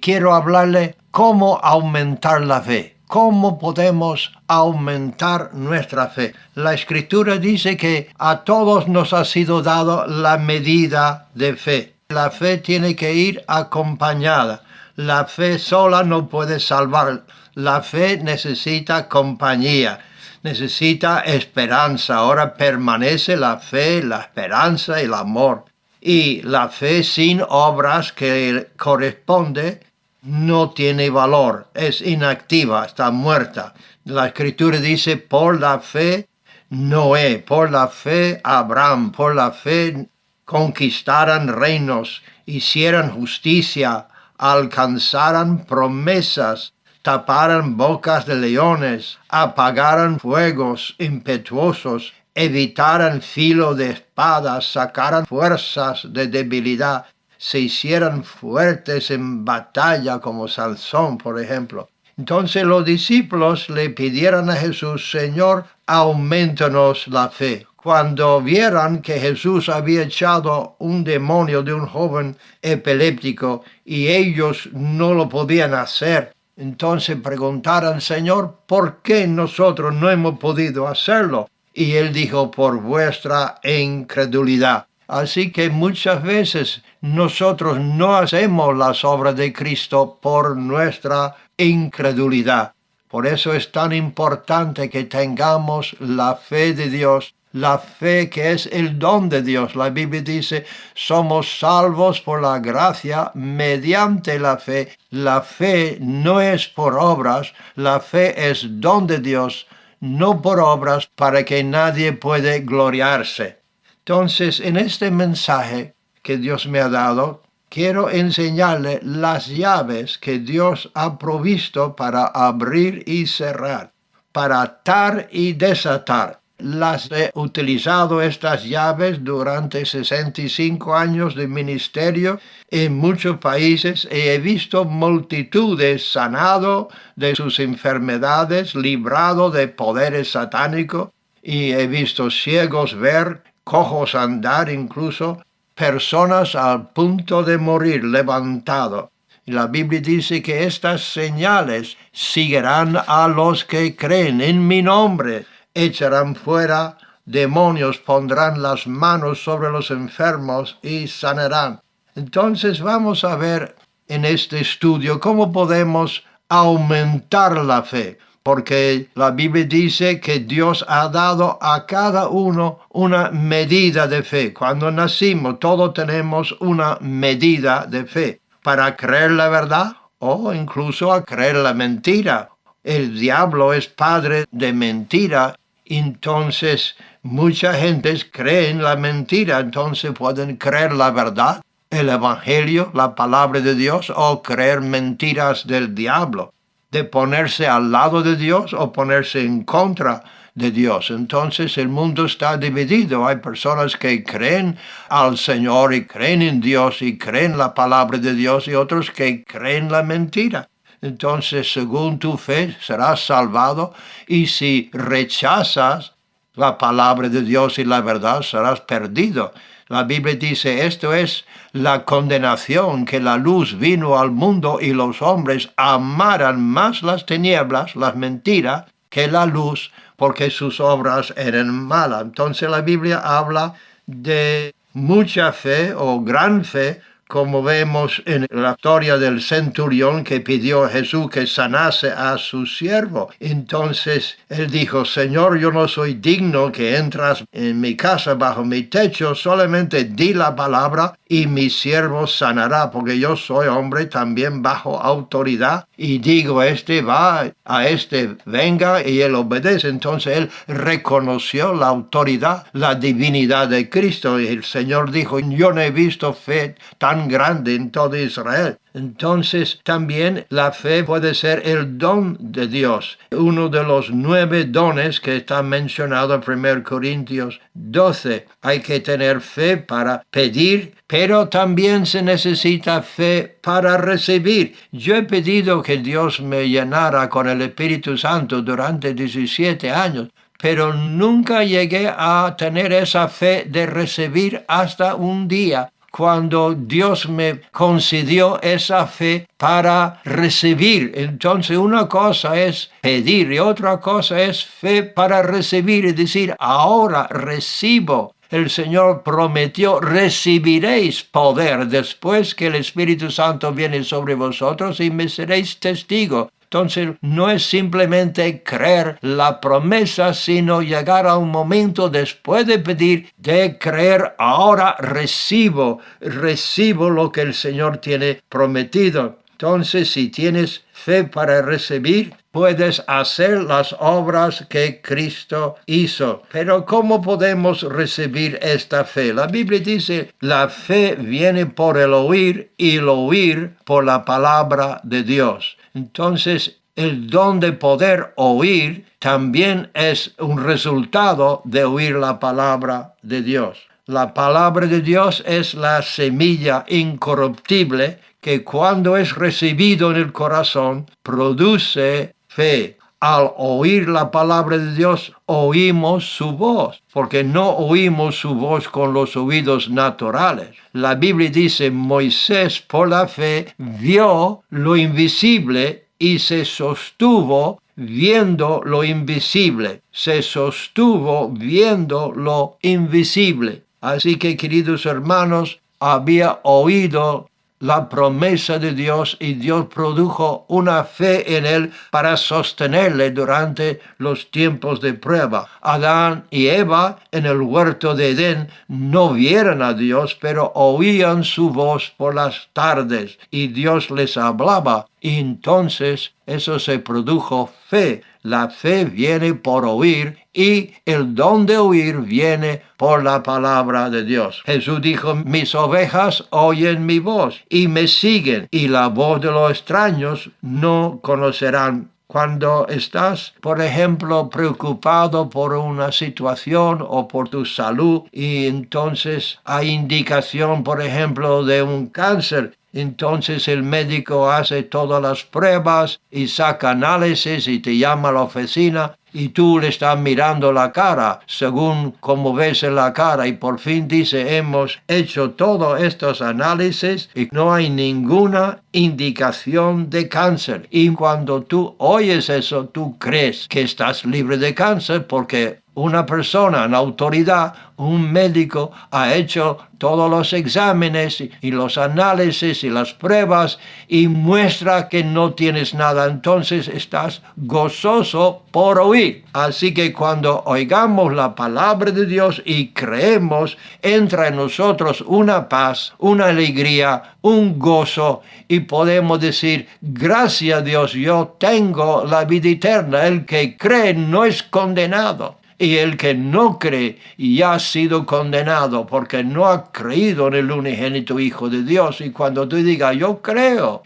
quiero hablarle cómo aumentar la fe. ¿Cómo podemos aumentar nuestra fe? La Escritura dice que a todos nos ha sido dado la medida de fe. La fe tiene que ir acompañada. La fe sola no puede salvar. La fe necesita compañía, necesita esperanza. Ahora permanece la fe, la esperanza y el amor. Y la fe sin obras que corresponde no tiene valor, es inactiva, está muerta. La Escritura dice, por la fe Noé, por la fe Abraham, por la fe conquistaran reinos, hicieran justicia, alcanzaran promesas, taparan bocas de leones, apagaran fuegos impetuosos, evitaran filo de espadas, sacaran fuerzas de debilidad, se hicieran fuertes en batalla como Sansón, por ejemplo. Entonces los discípulos le pidieron a Jesús, Señor, aumentanos la fe. Cuando vieran que Jesús había echado un demonio de un joven epiléptico y ellos no lo podían hacer, entonces preguntaron, Señor, ¿por qué nosotros no hemos podido hacerlo? Y él dijo, por vuestra incredulidad. Así que muchas veces nosotros no hacemos las obras de Cristo por nuestra incredulidad. Por eso es tan importante que tengamos la fe de Dios, la fe que es el don de Dios. La Biblia dice, somos salvos por la gracia mediante la fe. La fe no es por obras, la fe es don de Dios, no por obras para que nadie pueda gloriarse. Entonces, en este mensaje que Dios me ha dado, quiero enseñarle las llaves que Dios ha provisto para abrir y cerrar, para atar y desatar. Las he utilizado estas llaves durante 65 años de ministerio en muchos países y he visto multitudes sanado de sus enfermedades, librado de poderes satánicos y he visto ciegos ver, cojos andar, incluso personas al punto de morir levantado. Y la Biblia dice que estas señales seguirán a los que creen en mi nombre. Echarán fuera demonios, pondrán las manos sobre los enfermos y sanarán. Entonces vamos a ver en este estudio cómo podemos aumentar la fe. Porque la Biblia dice que Dios ha dado a cada uno una medida de fe. Cuando nacimos, todos tenemos una medida de fe para creer la verdad o incluso a creer la mentira. El diablo es padre de mentira, entonces mucha gente cree en la mentira, entonces pueden creer la verdad, el evangelio, la palabra de Dios o creer mentiras del diablo, de ponerse al lado de Dios o ponerse en contra de Dios. Entonces el mundo está dividido. Hay personas que creen al Señor y creen en Dios y creen la palabra de Dios y otros que creen la mentira. Entonces, según tu fe, serás salvado y si rechazas la palabra de Dios y la verdad, serás perdido. La Biblia dice, esto es la condenación, que la luz vino al mundo y los hombres amaran más las tinieblas, las mentiras, que la luz, porque sus obras eran malas. Entonces la Biblia habla de mucha fe o gran fe, como vemos en la historia del centurión que pidió a Jesús que sanase a su siervo. Entonces él dijo, Señor, yo no soy digno que entras en mi casa bajo mi techo, solamente di la palabra y mi siervo sanará, porque yo soy hombre también bajo autoridad y digo, este va, a este venga y él obedece. Entonces él reconoció la autoridad, la divinidad de Cristo y el Señor dijo, yo no he visto fe tan grande en todo Israel. Entonces también la fe puede ser el don de Dios, uno de los 9 dones que está mencionado en 1 Corintios 12. Hay que tener fe para pedir, pero también se necesita fe para recibir. Yo he pedido que Dios me llenara con el Espíritu Santo durante 17 años, pero nunca llegué a tener esa fe de recibir hasta un día cuando Dios me concedió esa fe para recibir. Entonces una cosa es pedir y otra cosa es fe para recibir y decir, ahora recibo. El Señor prometió, recibiréis poder después que el Espíritu Santo viene sobre vosotros y me seréis testigo. Entonces no es simplemente creer la promesa, sino llegar a un momento después de pedir, de creer, ahora recibo lo que el Señor tiene prometido. Entonces, si tienes fe para recibir, puedes hacer las obras que Cristo hizo. Pero ¿cómo podemos recibir esta fe? La Biblia dice, la fe viene por el oír y el oír por la palabra de Dios. Entonces, el don de poder oír también es un resultado de oír la palabra de Dios. La palabra de Dios es la semilla incorruptible que cuando es recibido en el corazón produce fe. Al oír la palabra de Dios, oímos su voz, porque no oímos su voz con los oídos naturales. La Biblia dice, Moisés por la fe vio lo invisible y se sostuvo viendo lo invisible. Se sostuvo viendo lo invisible. Así que, queridos hermanos, había oído la promesa de Dios y Dios produjo una fe en él para sostenerle durante los tiempos de prueba. Adán y Eva en el huerto de Edén no vieron a Dios, pero oían su voz por las tardes y Dios les hablaba. Y entonces eso se produjo fe. La fe viene por oír y el don de oír viene por la palabra de Dios. Jesús dijo, mis ovejas oyen mi voz y me siguen, y la voz de los extraños no conocerán. Cuando estás, por ejemplo, preocupado por una situación o por tu salud y entonces hay indicación, por ejemplo, de un cáncer, entonces el médico hace todas las pruebas y saca análisis y te llama a la oficina y tú le estás mirando la cara según como ves en la cara y por fin dice, hemos hecho todos estos análisis y no hay ninguna indicación de cáncer. Y cuando tú oyes eso, tú crees que estás libre de cáncer porque una persona en autoridad, un médico, ha hecho todos los exámenes y los análisis y las pruebas y muestra que no tienes nada. Entonces estás gozoso por oír. Así que cuando oigamos la palabra de Dios y creemos, entra en nosotros una paz, una alegría, un gozo y podemos decir, gracias a Dios, yo tengo la vida eterna. El que cree no es condenado. Y el que no cree ya ha sido condenado porque no ha creído en el unigénito Hijo de Dios. Y cuando tú digas, yo creo,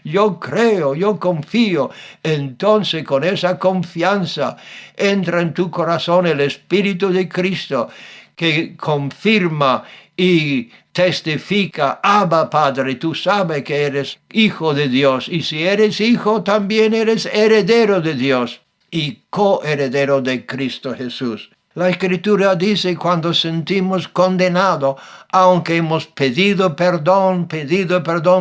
yo confío, entonces con esa confianza entra en tu corazón el Espíritu de Cristo que confirma y testifica, Abba Padre, tú sabes que eres hijo de Dios. Y si eres hijo, también eres heredero de Dios y coheredero de Cristo Jesús. La Escritura dice cuando sentimos condenados, aunque hemos pedido perdón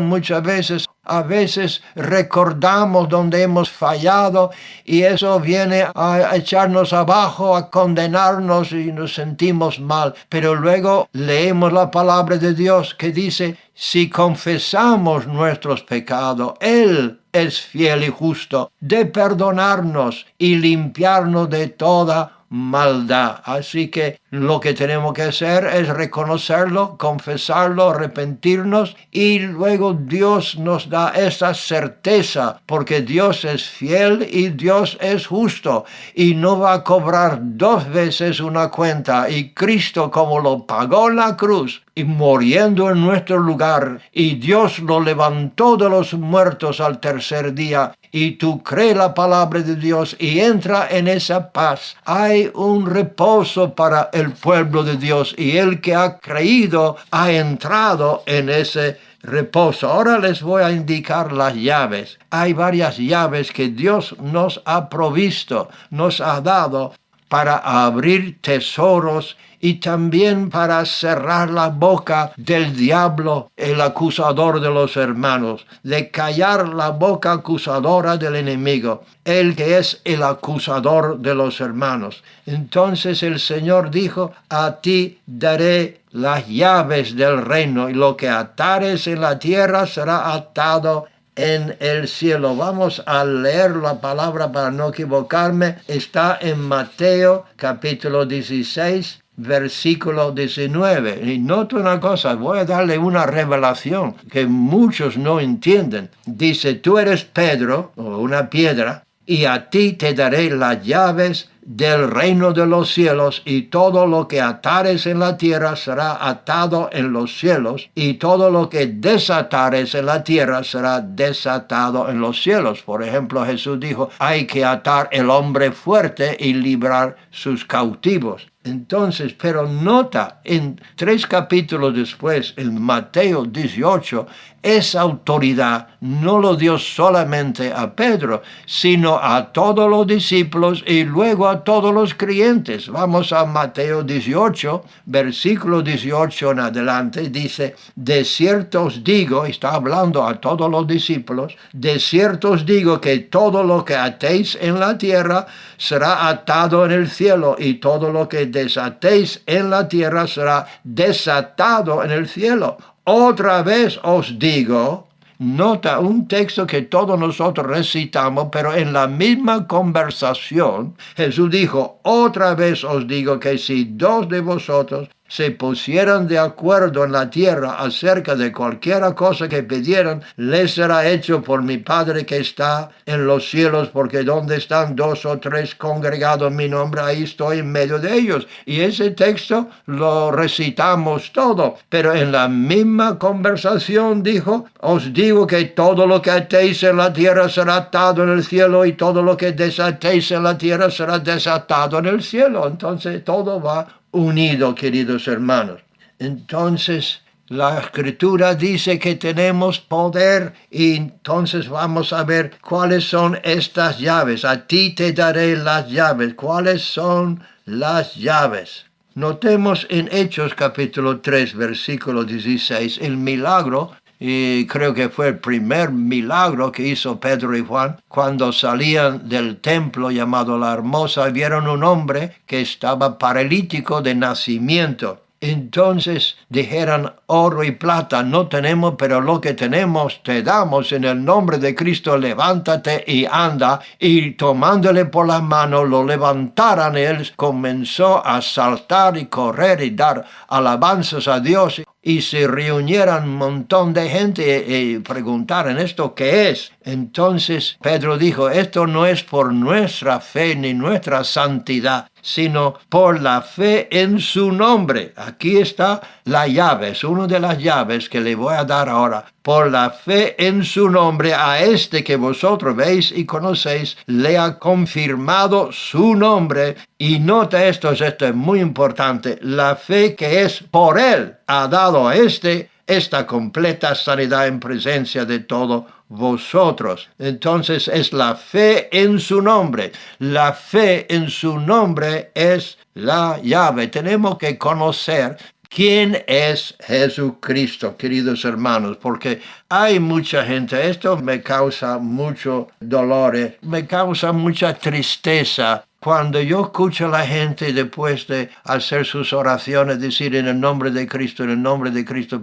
muchas veces, a veces recordamos donde hemos fallado y eso viene a echarnos abajo, a condenarnos y nos sentimos mal. Pero luego leemos la palabra de Dios que dice, si confesamos nuestros pecados, Él es fiel y justo de perdonarnos y limpiarnos de toda maldad. Así que lo que tenemos que hacer es reconocerlo, confesarlo, arrepentirnos y luego Dios nos da esa certeza porque Dios es fiel y Dios es justo y no va a cobrar dos veces una cuenta y Cristo como lo pagó en la cruz y muriendo en nuestro lugar y Dios lo levantó de los muertos al tercer día y tú crees la palabra de Dios y entra en esa paz. Hay un reposo para el pueblo de Dios y el que ha creído ha entrado en ese reposo. Ahora les voy a indicar las llaves. Hay varias llaves que Dios nos ha provisto, nos ha dado para abrir tesoros y también para cerrar la boca del diablo, el acusador de los hermanos, de callar la boca acusadora del enemigo, el que es el acusador de los hermanos. Entonces el Señor dijo, a ti daré las llaves del reino, y lo que atares en la tierra será atado en el cielo. Vamos a leer la palabra para no equivocarme. Está en Mateo capítulo 16, versículo 19. Y noto una cosa, voy a darle una revelación que muchos no entienden. Dice, tú eres Pedro, o una piedra, y a ti te daré las llaves del reino de los cielos, y todo lo que atares en la tierra será atado en los cielos, y todo lo que desatares en la tierra será desatado en los cielos. Por ejemplo, Jesús dijo, hay que atar el hombre fuerte y librar sus cautivos. Entonces, pero nota, en 3 capítulos después, en Mateo 18, esa autoridad no lo dio solamente a Pedro, sino a todos los discípulos y luego a todos los creyentes. Vamos a Mateo 18, versículo 18 en adelante, dice, de cierto os digo, está hablando a todos los discípulos, de cierto os digo que todo lo que atéis en la tierra será atado en el cielo, y todo lo que desatéis en la tierra será desatado en el cielo. Otra vez os digo, nota un texto que todos nosotros recitamos, pero en la misma conversación, Jesús dijo, otra vez os digo que si 2 de vosotros se pusieran de acuerdo en la tierra acerca de cualquier cosa que pidieran, les será hecho por mi Padre que está en los cielos, porque donde están 2 o 3 congregados en mi nombre, ahí estoy en medio de ellos. Y ese texto lo recitamos todo, pero en la misma conversación dijo, os digo que todo lo que atéis en la tierra será atado en el cielo, y todo lo que desatéis en la tierra será desatado en el cielo. Entonces todo va unido, queridos hermanos. Entonces, la Escritura dice que tenemos poder, y entonces vamos a ver cuáles son estas llaves. A ti te daré las llaves. ¿Cuáles son las llaves? Notemos en Hechos capítulo 3, versículo 16, el milagro, y creo que fue el primer milagro que hizo Pedro y Juan, cuando salían del templo llamado La Hermosa, vieron un hombre que estaba paralítico de nacimiento. Entonces dijeron, oro y plata no tenemos, pero lo que tenemos te damos. En el nombre de Cristo, levántate y anda. Y tomándole por la mano, lo levantaron. Él comenzó a saltar y correr y dar alabanzas a Dios. Y se reunieron un montón de gente y preguntaron, ¿esto qué es? Entonces Pedro dijo, esto no es por nuestra fe ni nuestra santidad, sino por la fe en su nombre. Aquí está la llave, es una de las llaves que le voy a dar ahora. Por la fe en su nombre, a este que vosotros veis y conocéis, le ha confirmado su nombre. Y nota esto es muy importante, la fe que es por él ha dado a esta completa sanidad en presencia de todos vosotros. Entonces es la fe en su nombre. La fe en su nombre es la llave. Tenemos que conocer quién es Jesucristo, queridos hermanos, porque hay mucha gente, esto me causa mucho dolor, me causa mucha tristeza. Cuando yo escucho a la gente después de hacer sus oraciones, decir en el nombre de Cristo,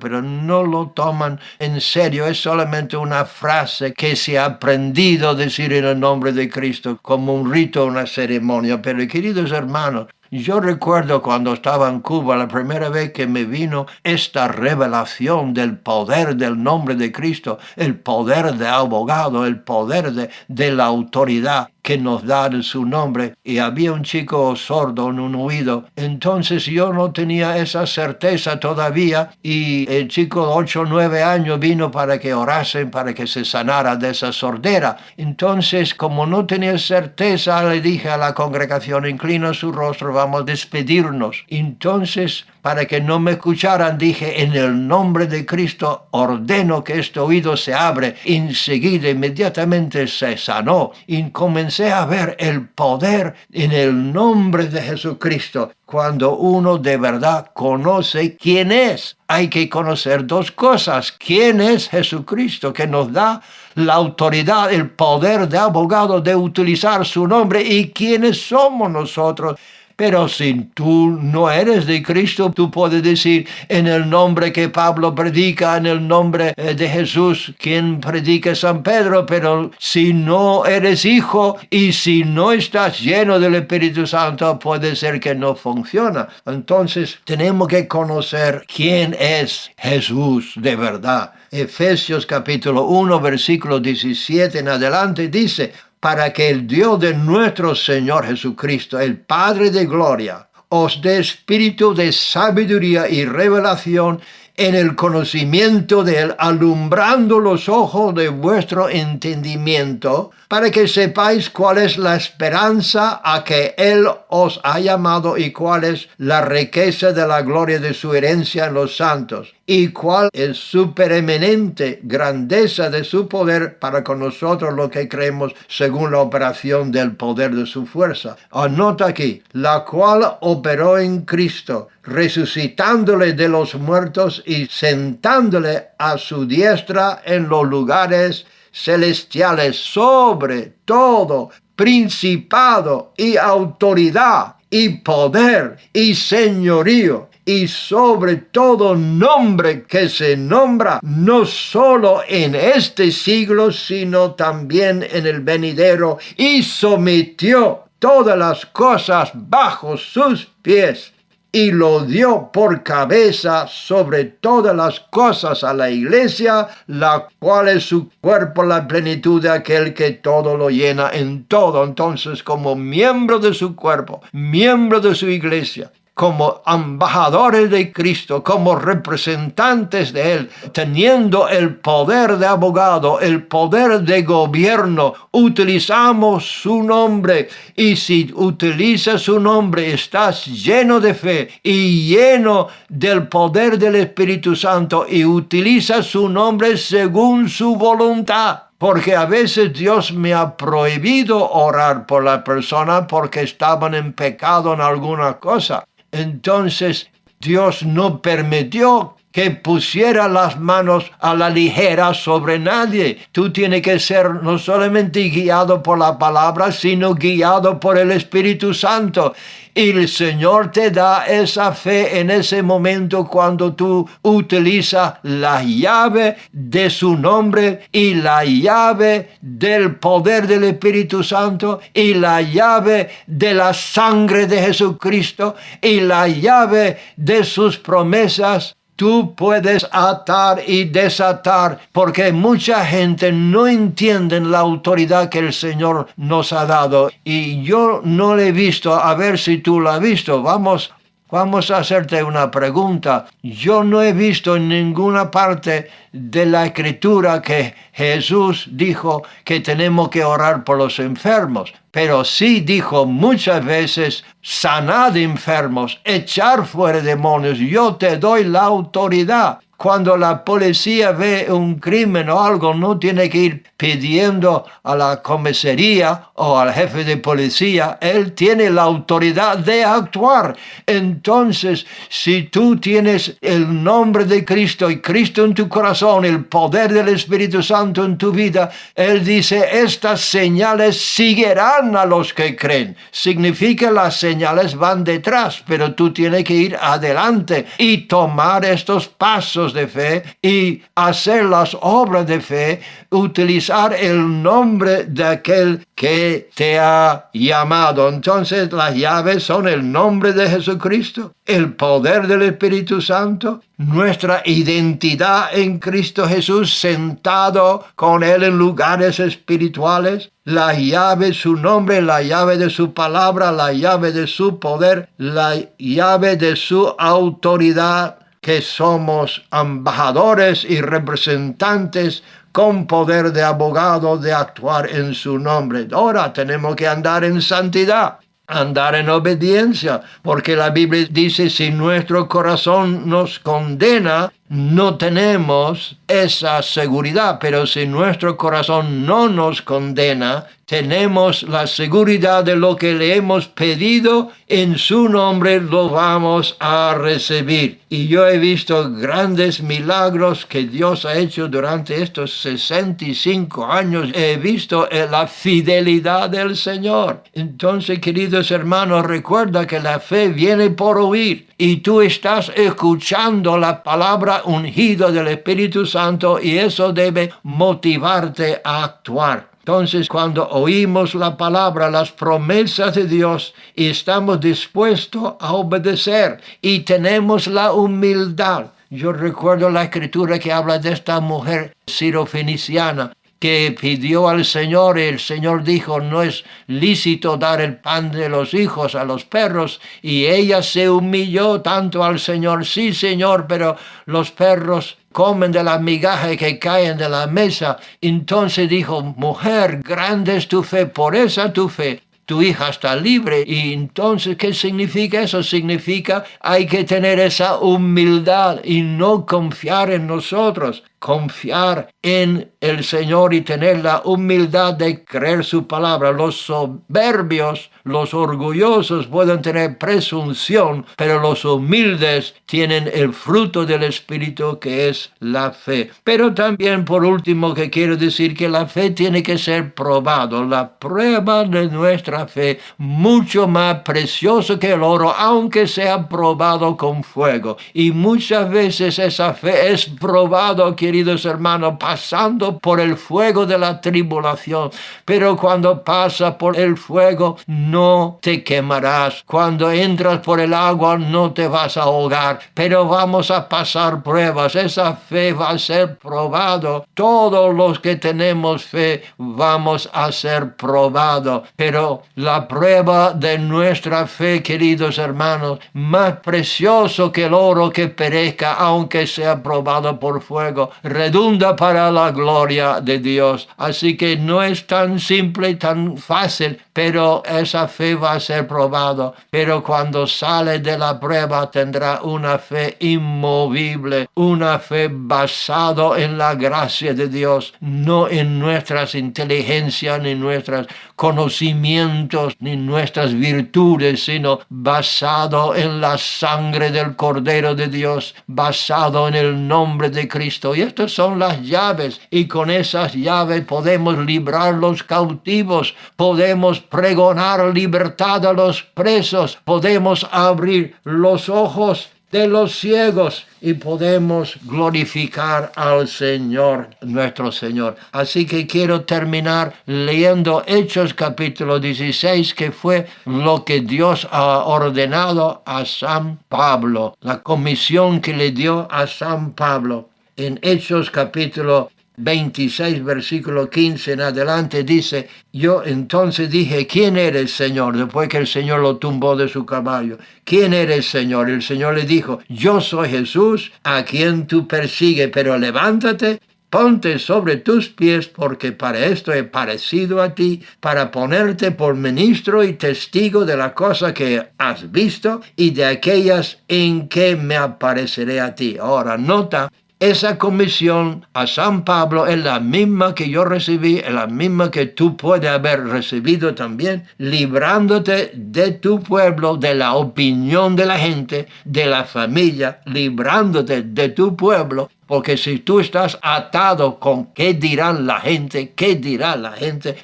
pero no lo toman en serio, es solamente una frase que se ha aprendido a decir en el nombre de Cristo como un rito, una ceremonia. Pero queridos hermanos, yo recuerdo cuando estaba en Cuba, la primera vez que me vino esta revelación del poder del nombre de Cristo, el poder de abogado, el poder de la autoridad que nos da en su nombre. Y había un chico sordo en un oído. Entonces yo no tenía esa certeza todavía, y el chico de 8 o 9 años vino para que orasen, para que se sanara de esa sordera. Entonces, como no tenía certeza, le dije a la congregación, inclina su rostro, vamos a despedirnos. Entonces para que no me escucharan, dije, en el nombre de Cristo ordeno que este oído se abre. Enseguida, inmediatamente se sanó y comencé a ver el poder en el nombre de Jesucristo. Cuando uno de verdad conoce quién es, hay que conocer dos cosas. ¿Quién es Jesucristo que nos da la autoridad, el poder de abogado de utilizar su nombre? ¿Y quiénes somos nosotros? Pero si tú no eres de Cristo, tú puedes decir en el nombre que Pablo predica, en el nombre de Jesús, quien predica San Pedro, pero si no eres hijo y si no estás lleno del Espíritu Santo, puede ser que no funciona. Entonces tenemos que conocer quién es Jesús de verdad. Efesios capítulo 1, versículo 17 en adelante dice: para que el Dios de nuestro Señor Jesucristo, el Padre de gloria, os dé espíritu de sabiduría y revelación en el conocimiento de Él, alumbrando los ojos de vuestro entendimiento, para que sepáis cuál es la esperanza a que Él os ha llamado y cuál es la riqueza de la gloria de su herencia en los santos, y cuál es su preeminente grandeza de su poder para con nosotros los que creemos según la operación del poder de su fuerza. Anota aquí, la cual operó en Cristo, resucitándole de los muertos y sentándole a su diestra en los lugares celestiales, sobre todo principado y autoridad y poder y señorío, y sobre todo nombre que se nombra no solo en este siglo, sino también en el venidero, y sometió todas las cosas bajo sus pies, y lo dio por cabeza sobre todas las cosas a la iglesia, la cual es su cuerpo, la plenitud de aquel que todo lo llena en todo. Entonces, como miembro de su cuerpo, miembro de su iglesia, como embajadores de Cristo, como representantes de Él, teniendo el poder de abogado, el poder de gobierno, utilizamos su nombre. Y si utilizas su nombre, estás lleno de fe y lleno del poder del Espíritu Santo y utilizas su nombre según su voluntad. Porque a veces Dios me ha prohibido orar por la persona porque estaban en pecado en alguna cosa. Entonces Dios no permitió que pusiera las manos a la ligera sobre nadie. Tú tienes que ser no solamente guiado por la palabra, sino guiado por el Espíritu Santo. Y el Señor te da esa fe en ese momento cuando tú utilizas la llave de su nombre y la llave del poder del Espíritu Santo y la llave de la sangre de Jesucristo y la llave de sus promesas. Tú puedes atar y desatar, porque mucha gente no entiende la autoridad que el Señor nos ha dado. Y yo no le he visto, a ver si tú la has visto. Vamos a hacerte una pregunta. Yo no he visto en ninguna parte de la Escritura que Jesús dijo que tenemos que orar por los enfermos. Pero sí dijo muchas veces: sanad enfermos, echar fuera demonios, yo te doy la autoridad. Cuando la policía ve un crimen o algo, no tiene que ir pidiendo a la comisaría o al jefe de policía. Él tiene la autoridad de actuar. Entonces, si tú tienes el nombre de Cristo y Cristo en tu corazón, el poder del Espíritu Santo en tu vida, Él dice: estas señales seguirán a los que creen. Significa las señales van detrás, pero tú tienes que ir adelante y tomar estos pasos de fe y hacer las obras de fe, utilizar el nombre de aquel que te ha llamado. Entonces las llaves son el nombre de Jesucristo, el poder del Espíritu Santo, nuestra identidad en Cristo Jesús, sentado con Él en lugares espirituales, la llave, su nombre, la llave de su palabra, la llave de su poder, la llave de su autoridad, que somos embajadores y representantes con poder de abogado de actuar en su nombre. Ahora tenemos que andar en santidad. andar en obediencia, porque la Biblia dice, si nuestro corazón nos condena, no tenemos esa seguridad, pero si nuestro corazón no nos condena, tenemos la seguridad de lo que le hemos pedido, en su nombre lo vamos a recibir. Y yo he visto grandes milagros que Dios ha hecho durante estos 65 años. He visto la fidelidad del Señor. Entonces, queridos hermanos, recuerda que la fe viene por oír. Y tú estás escuchando la palabra ungida del Espíritu Santo y eso debe motivarte a actuar. Entonces, cuando oímos la palabra, las promesas de Dios y estamos dispuestos a obedecer y tenemos la humildad. Yo recuerdo la escritura que habla de esta mujer sirofeniciana que pidió al Señor y el Señor dijo, no es lícito dar el pan de los hijos a los perros, y ella se humilló tanto al Señor, sí Señor, pero los perros comen de la migaja que caen de la mesa. Entonces dijo, mujer, grande es tu fe, por esa tu fe tu hija está libre. Y entonces, ¿qué significa eso? Significa hay que tener esa humildad y no confiar en nosotros. Confiar en el Señor y tener la humildad de creer su palabra. Los soberbios, los orgullosos pueden tener presunción, pero los humildes tienen el fruto del Espíritu que es la fe. Pero también, por último, que quiero decir que la fe tiene que ser probado. La prueba de nuestra fe, mucho más precioso que el oro, aunque sea probado con fuego. Y muchas veces esa fe es probado, queridos hermanos, pasando por el fuego de la tribulación. Pero cuando pasa por el fuego, no te quemarás. Cuando entras por el agua, no te vas a ahogar. Pero vamos a pasar pruebas. Esa fe va a ser probado. Todos los que tenemos fe vamos a ser probados. Pero la prueba de nuestra fe, queridos hermanos, más precioso que el oro que perezca, aunque sea probado por fuego, redunda para la gloria de Dios. Así que no es tan simple, tan fácil, pero esa fe va a ser probada. Pero cuando sale de la prueba tendrá una fe inmovible, una fe basada en la gracia de Dios, no en nuestras inteligencias, ni nuestros conocimientos, ni nuestras virtudes, sino basado en la sangre del Cordero de Dios, basado en el nombre de Cristo. Y estas son las llaves, y con esas llaves podemos librar los cautivos, podemos pregonar libertad a los presos, podemos abrir los ojos de los ciegos y podemos glorificar al Señor, nuestro Señor. Así que quiero terminar leyendo Hechos capítulo 16, que fue lo que Dios ha ordenado a San Pablo, la comisión que le dio a San Pablo. En Hechos capítulo 26, versículo 15 en adelante dice, yo entonces dije, ¿quién eres, Señor? Después que el Señor lo tumbó de su caballo. ¿Quién eres, Señor? El Señor le dijo, yo soy Jesús, a quien tú persigues, pero levántate, ponte sobre tus pies, porque para esto he parecido a ti, para ponerte por ministro y testigo de la cosa que has visto y de aquellas en que me apareceré a ti. Ahora, nota, esa comisión a San Pablo es la misma que yo recibí, es la misma que tú puedes haber recibido también, librándote de tu pueblo, de la opinión de la gente, de la familia, librándote de tu pueblo. Porque si tú estás atado con qué dirán la gente,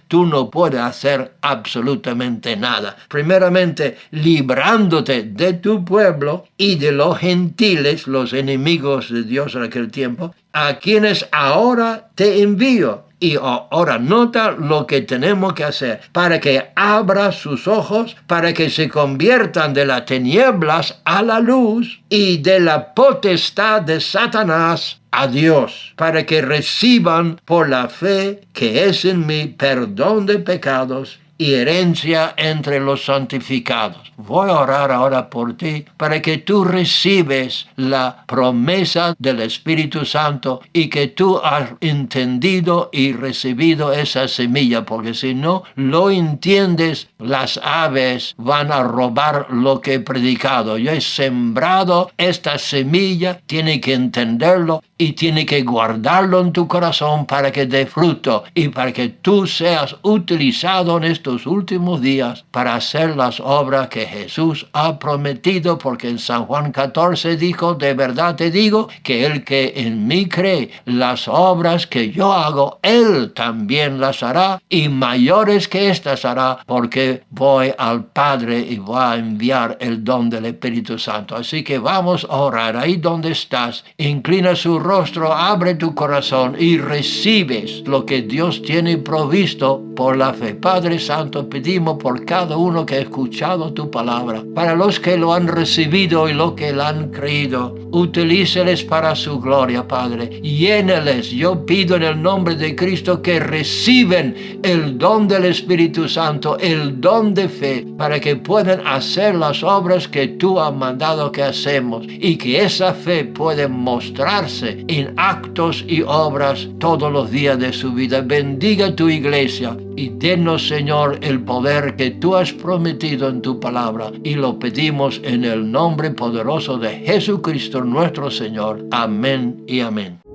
tú no puedes hacer absolutamente nada. Primeramente, librándote de tu pueblo y de los gentiles, los enemigos de Dios en aquel tiempo, a quienes ahora te envío. Y ahora nota lo que tenemos que hacer para que abra sus ojos, para que se conviertan de las tinieblas a la luz y de la potestad de Satanás a Dios, para que reciban por la fe que es en mí perdón de pecados y herencia entre los santificados. Voy a orar ahora por ti para que tú recibes la promesa del Espíritu Santo y que tú has entendido y recibido esa semilla, porque si no lo entiendes, las aves van a robar lo que he predicado. Yo he sembrado esta semilla, tienes que entenderlo y tienes que guardarlo en tu corazón para que dé fruto y para que tú seas utilizado en estos últimos días para hacer las obras que Jesús ha prometido, porque en San Juan 14 dijo: de verdad te digo que el que en mí cree, las obras que yo hago, él también las hará, y mayores que estas hará, porque voy al Padre y voy a enviar el don del Espíritu Santo. Así que vamos a orar ahí donde estás. Inclina su rostro, abre tu corazón y recibes lo que Dios tiene provisto por la fe. Padre Santo, pedimos por cada uno que ha escuchado tu palabra, para los que lo han recibido y los que lo han creído, utilíceles para su gloria, Padre. Llénales. Yo pido en el nombre de Cristo que reciben el don del Espíritu Santo, el don de fe, para que puedan hacer las obras que tú has mandado que hacemos, y que esa fe pueda mostrarse en actos y obras todos los días de su vida. Bendiga tu iglesia y denos, Señor, el poder que tú has prometido en tu palabra, y lo pedimos en el nombre poderoso de Jesucristo nuestro Señor. Amén y amén.